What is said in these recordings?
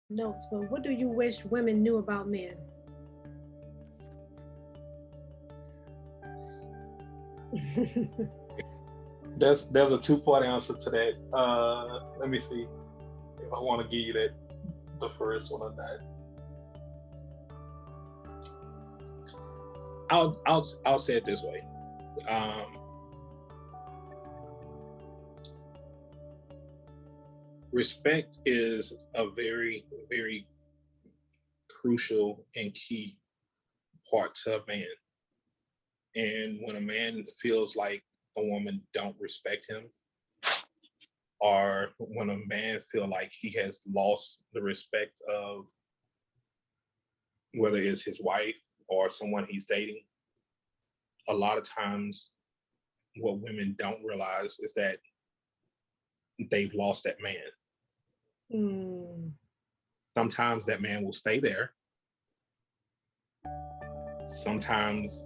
notes, but what do you wish women knew about men? There's a two-part answer to that. Let me see if I want to give you that the first one or not. I'll say it this way. Um, Respect is a very crucial and key part to a man. And when a man feels like a woman don't respect him, or when a man feel like he has lost the respect of whether it's his wife or someone he's dating, a lot of times what women don't realize is that they've lost that man. Mm, Sometimes that man will stay there. Sometimes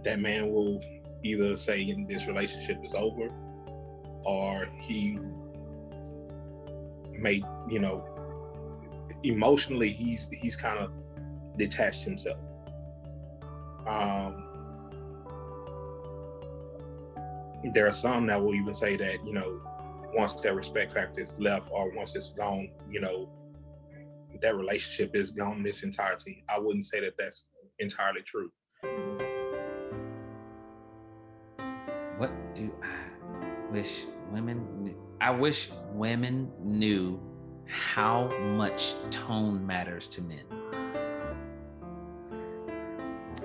that man will either say this relationship is over, or he may, emotionally he's kind of detached himself. Um, there are some that will even say that once that respect factor is left, or once it's gone, that relationship is gone in its entirety. I wouldn't say that that's entirely true. What do I wish women knew? I wish women knew how much tone matters to men.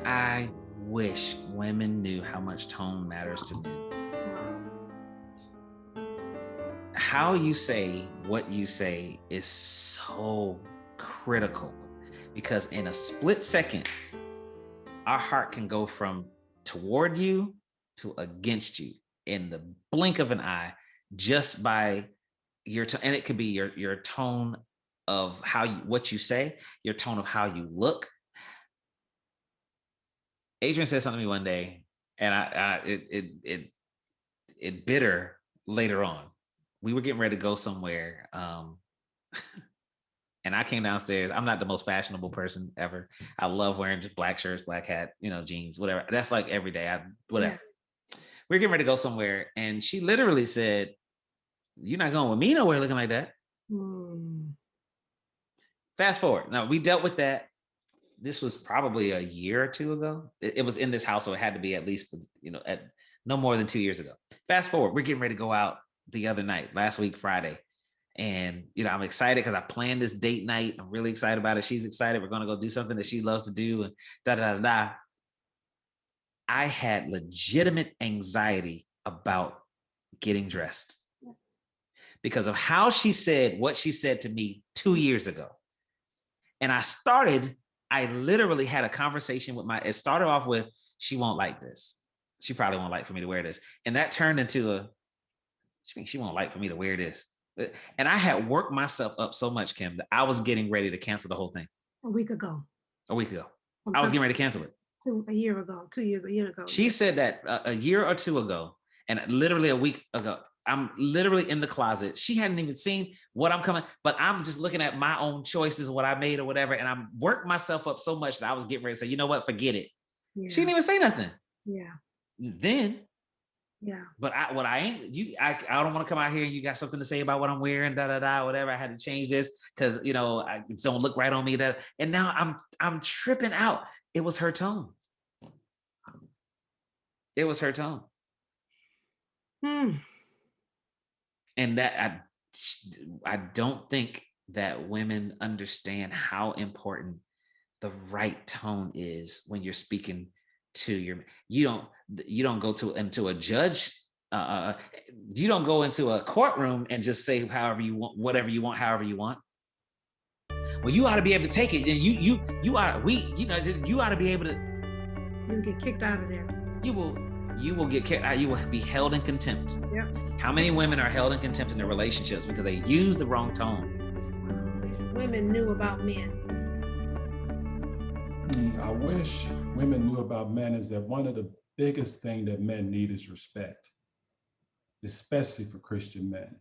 I wish women knew how much tone matters to men. How you say what you say is so critical, because in a split second, our heart can go from toward you to against you in the blink of an eye, just by your tone. And it could be your tone of what you say, your tone of how you look. Adrian said something to me one day, and it bit her later on. We were getting ready to go somewhere, and I came downstairs. I'm not the most fashionable person ever. I love wearing just black shirts, black hat, jeans, whatever. That's like every day. Whatever. Yeah. We were getting ready to go somewhere, and she literally said, "You're not going with me nowhere looking like that." Fast forward. Now, we dealt with that. This was probably a year or two ago. It was in this house, so it had to be at least, at no more than 2 years ago. Fast forward, we're getting ready to go out the other night, last week, Friday. And, I'm excited because I planned this date night. I'm really excited about it. She's excited. We're going to go do something that she loves to do. And da-da-da-da. I had legitimate anxiety about getting dressed because of how she said what she said to me 2 years ago. And I literally had a conversation with it started off with, she won't like this. She probably won't like for me to wear this. And that turned into she won't like for me to wear this. And I had worked myself up so much, Kim, that I was getting ready to cancel the whole thing. A week ago. I was getting ready to cancel it. A year ago. She said that a year or two ago, and literally a week ago. I'm literally in the closet. She hadn't even seen what I'm coming, but I'm just looking at my own choices, what I made or whatever. And I'm worked myself up so much that I was getting ready to say, you know what, forget it. Yeah. She didn't even say nothing. Yeah. Then. Yeah. But I don't want to come out here and you got something to say about what I'm wearing, whatever. I had to change this because it don't look right on me. And now I'm tripping out. It was her tone. It was her tone. And that I don't think that women understand how important the right tone is when you're speaking to you don't go into a judge. You don't go into a courtroom and just say however you want, whatever you want, however you want. Well, you ought to be able to take it, and you ought to be able to. You get kicked out of there. You will get kicked out. You will be held in contempt. Yep. How many women are held in contempt in their relationships because they use the wrong tone? Women knew about men. I wish women knew about men is that one of the biggest things that men need is respect, especially for Christian men.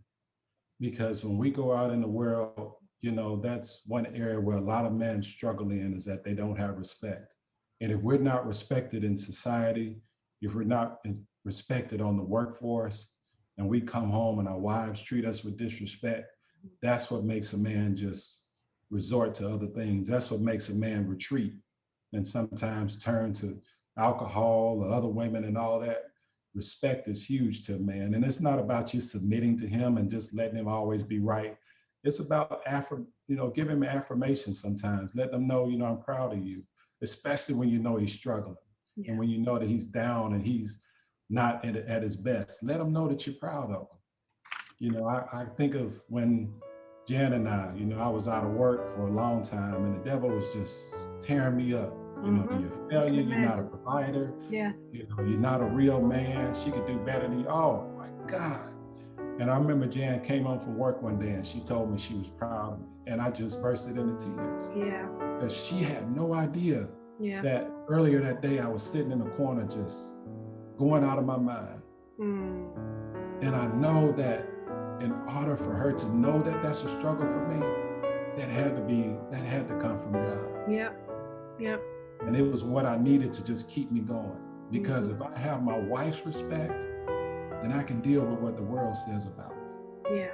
because when we go out in the world, you know, that's one area where a lot of men struggle in, is that they don't have respect. And if we're not respected in society, if we're not respected on the workforce, and we come home and our wives treat us with disrespect, that's what makes a man just resort to other things. That's what makes a man retreat and sometimes turn to alcohol or other women and all that. Respect is huge to a man. And it's not about you submitting to him and just letting him always be right. It's about give him affirmation sometimes. Let them know, you know, I'm proud of you, especially when you know he's struggling. Yeah. And when you know that he's down and he's not at his best, let him know that you're proud of him. You know, I think of when Jan and I, you know, I was out of work for a long time and the devil was just tearing me up. You know, you're a failure, you're not a provider, Yeah. you know, you're not a real man. She could do better than you. Oh my God. And I remember Jan came home from work one day and she told me she was proud of me. And I just bursted into tears. Yeah. Because she had no idea Yeah. that earlier that day I was sitting in the corner just going out of my mind. Mm. And I know that in order for her to know that that's a struggle for me, that had to come from God. Yep. Yep. And it was what I needed to just keep me going. Because if I have my wife's respect, then I can deal with what the world says about me. Yeah.